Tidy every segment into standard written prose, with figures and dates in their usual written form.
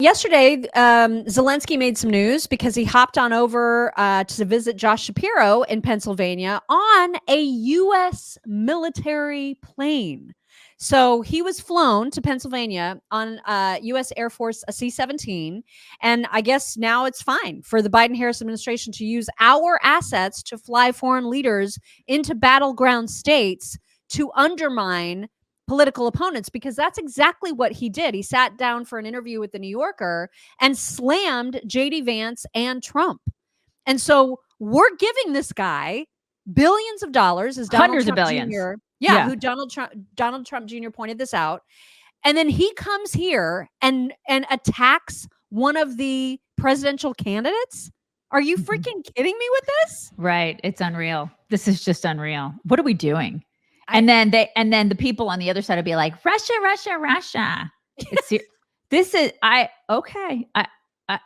Yesterday, Zelensky made some news because he hopped on over to visit Josh Shapiro in Pennsylvania on a U.S. military plane. So he was flown to Pennsylvania on U.S. Air Force a C-17. And I guess now it's fine for the Biden-Harris administration to use our assets to fly foreign leaders into battleground states to undermine political opponents, because that's exactly what he did. He sat down for an interview with the New Yorker and slammed JD Vance and Trump. And so we're giving this guy billions of dollars, as Donald Hundreds Trump of billions. Jr. Yeah. Who Donald Trump Jr. pointed this out. And then he comes here and attacks one of the presidential candidates. Are you freaking kidding me with this? Right. It's unreal. This is just unreal. What are we doing? And then the people on the other side will be like, Russia, Russia, Russia.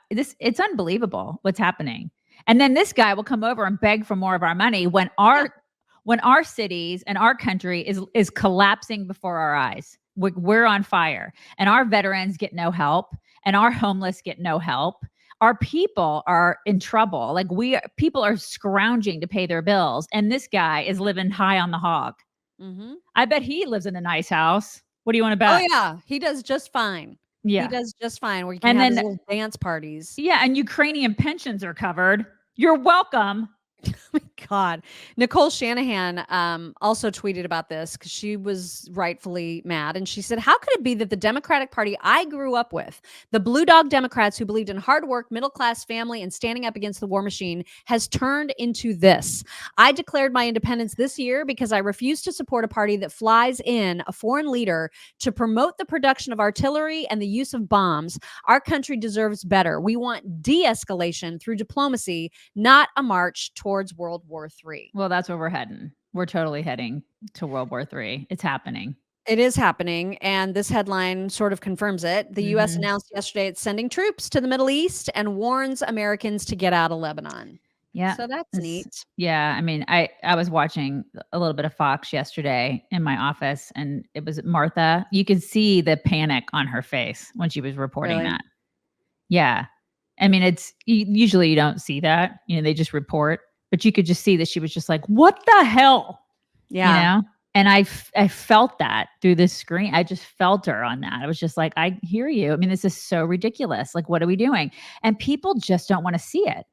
It's unbelievable what's happening. And then this guy will come over and beg for more of our money when our cities and our country is collapsing before our eyes. We're on fire, and our veterans get no help, and our homeless get no help. Our people are in trouble. Like people are scrounging to pay their bills, and this guy is living high on the hog. Mm-hmm. I bet he lives in a nice house. What do you want to bet? Oh yeah, he does just fine. Yeah, he does just fine. Where you can have his little dance parties. Yeah, and Ukrainian pensions are covered. You're welcome. Oh my God. Nicole Shanahan also tweeted about this because she was rightfully mad. And she said, how could it be that the Democratic Party I grew up with, the blue dog Democrats who believed in hard work, middle-class family, and standing up against the war machine, has turned into this? I declared my independence this year because I refuse to support a party that flies in a foreign leader to promote the production of artillery and the use of bombs. Our country deserves better. We want de-escalation through diplomacy, not a march towards World War III. Well, that's where we're heading. We're totally heading to World War III. It's happening. It is happening, and this headline sort of confirms it. The U.S. announced yesterday it's sending troops to the Middle East and warns Americans to get out of Lebanon. Yeah. So that's neat. Yeah. I mean, I was watching a little bit of Fox yesterday in my office, and it was Martha. You could see the panic on her face when she was reporting that. Yeah. I mean, usually you don't see that. They just report. But you could just see that she was just like, what the hell? Yeah. And I felt that through the screen. I just felt her on that. I was just like, I hear you. I mean, this is so ridiculous. Like, what are we doing? And people just don't want to see it.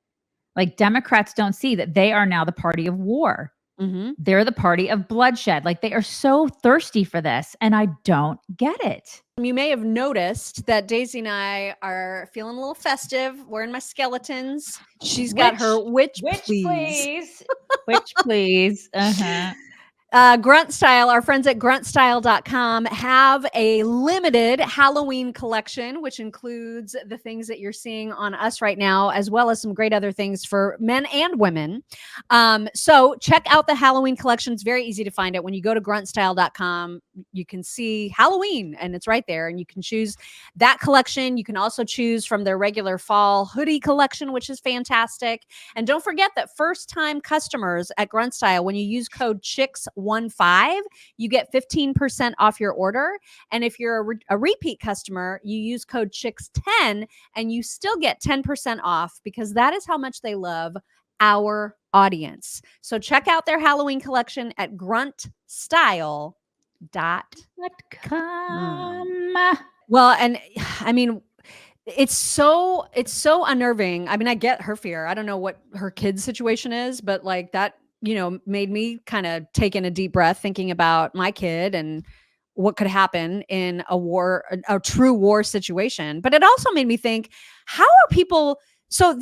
Like, Democrats don't see that they are now the party of war. Mm-hmm. They're the party of bloodshed. Like, they are so thirsty for this. And I don't get it. You may have noticed that Daisy and I are feeling a little festive. Wearing my skeletons. She's got her witch please. Witch please. Uh-huh. Grunt Style, our friends at gruntstyle.com have a limited Halloween collection, which includes the things that you're seeing on us right now, as well as some great other things for men and women. So check out the Halloween collection. It's very easy to find it. When you go to gruntstyle.com, you can see Halloween, and it's right there, and you can choose that collection. You can also choose from their regular fall hoodie collection, which is fantastic. And don't forget that first-time customers at Grunt Style, when you use code CHICKS15, you get 15% off your order. And if you're a repeat customer, you use code CHICKS10 and you still get 10% off, because that is how much they love our audience. So check out their Halloween collection at gruntstyle.com. Well, and I mean, it's so unnerving. I mean, I get her fear. I don't know what her kid's situation is, but like that, made me kind of take in a deep breath thinking about my kid and what could happen in a true war situation. But it also made me think, how are people? So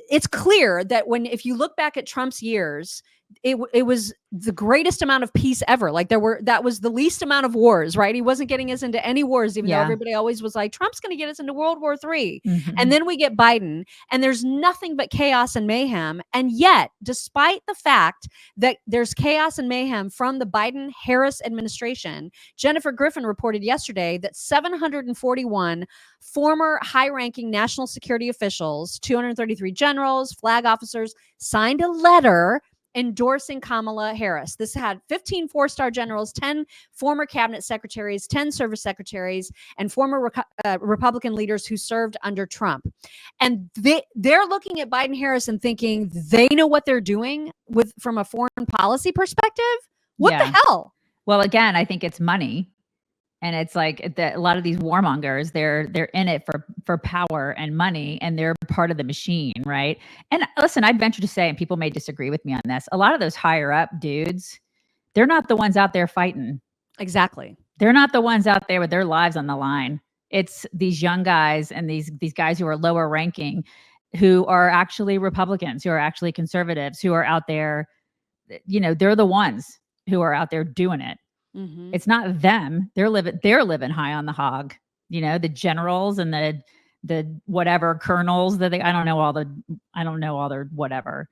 it's clear that if you look back at Trump's years, it was the greatest amount of peace ever. Like that was the least amount of wars, right? He wasn't getting us into any wars, even though everybody always was like, Trump's going to get us into World War III. Mm-hmm. And then we get Biden, and there's nothing but chaos and mayhem. And yet, despite the fact that there's chaos and mayhem from the Biden-Harris administration, Jennifer Griffin reported yesterday that 741 former high-ranking national security officials, 233 generals, flag officers, signed a letter endorsing Kamala Harris. This had 15 four-star generals, 10 former cabinet secretaries, 10 service secretaries, and former Republican leaders who served under Trump. And they're looking at Biden Harris and thinking they know what they're doing from a foreign policy perspective. What the hell? Well, again, I think it's money. And it's like a lot of these warmongers, they're in it for power and money, and they're part of the machine, right? And listen, I'd venture to say, and people may disagree with me on this, a lot of those higher up dudes, they're not the ones out there fighting. Exactly. They're not the ones out there with their lives on the line. It's these young guys and these guys who are lower ranking, who are actually Republicans, who are actually conservatives, who are out there. They're the ones who are out there doing it. Mm-hmm. It's not them. They're living high on the hog. The generals and the whatever colonels that I don't know all their whatever.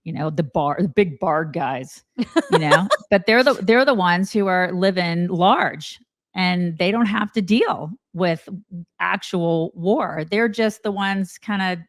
The big bard guys. But they're the ones who are living large, and they don't have to deal with actual war. They're just the ones kind of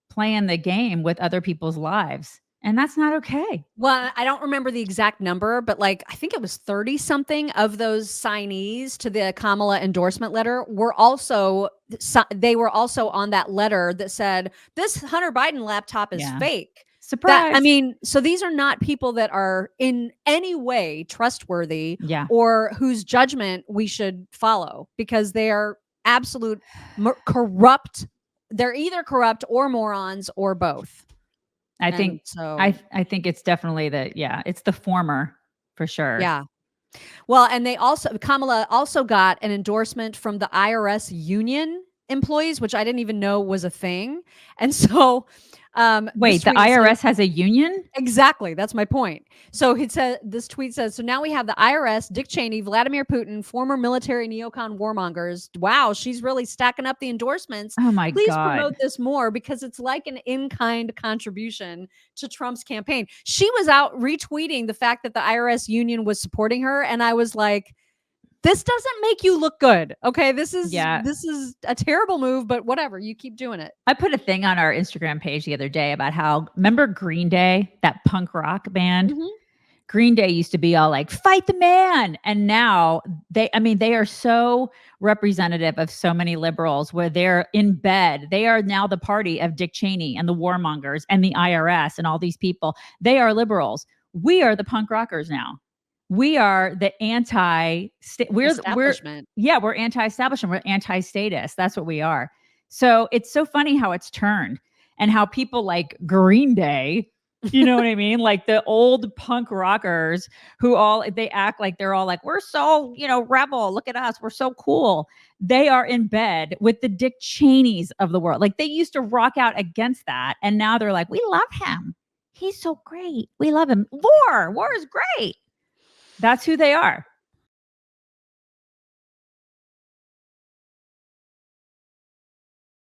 playing the game with other people's lives. And that's not okay. Well, I don't remember the exact number, but I think it was 30 something of those signees to the Kamala endorsement letter were also on that letter that said, this Hunter Biden laptop is fake. Surprise. So these are not people that are in any way trustworthy Yeah. or whose judgment we should follow, because they are absolute corrupt. They're either corrupt or morons or both. I think it's definitely it's the former for sure. Yeah. Well, and Kamala also got an endorsement from the IRS Union employees, which I didn't even know was a thing. And so, wait, the IRS has a union? Exactly. That's my point. So this tweet says, so now we have the IRS, Dick Cheney, Vladimir Putin, former military neocon warmongers. Wow, she's really stacking up the endorsements. Oh my God. Please promote this more, because it's like an in-kind contribution to Trump's campaign. She was out retweeting the fact that the IRS Union was supporting her. And I was like, this doesn't make you look good. Okay. This is a terrible move, but whatever. You keep doing it. I put a thing on our Instagram page the other day about how, remember Green Day, that punk rock band? Mm-hmm. Green Day used to be all like, fight the man. And now they are so representative of so many liberals, where they're in bed. They are now the party of Dick Cheney and the warmongers and the IRS and all these people. They are liberals. We are the punk rockers now. We are the establishment. We're anti-establishment. We're anti-status. That's what we are. So it's so funny how it's turned, and how people like Green Day, you know what I mean? Like the old punk rockers who they act like they're all like, we're so, rebel. Look at us. We're so cool. They are in bed with the Dick Cheneys of the world. Like, they used to rock out against that. And now they're like, we love him. He's so great. We love him. War is great. That's who they are.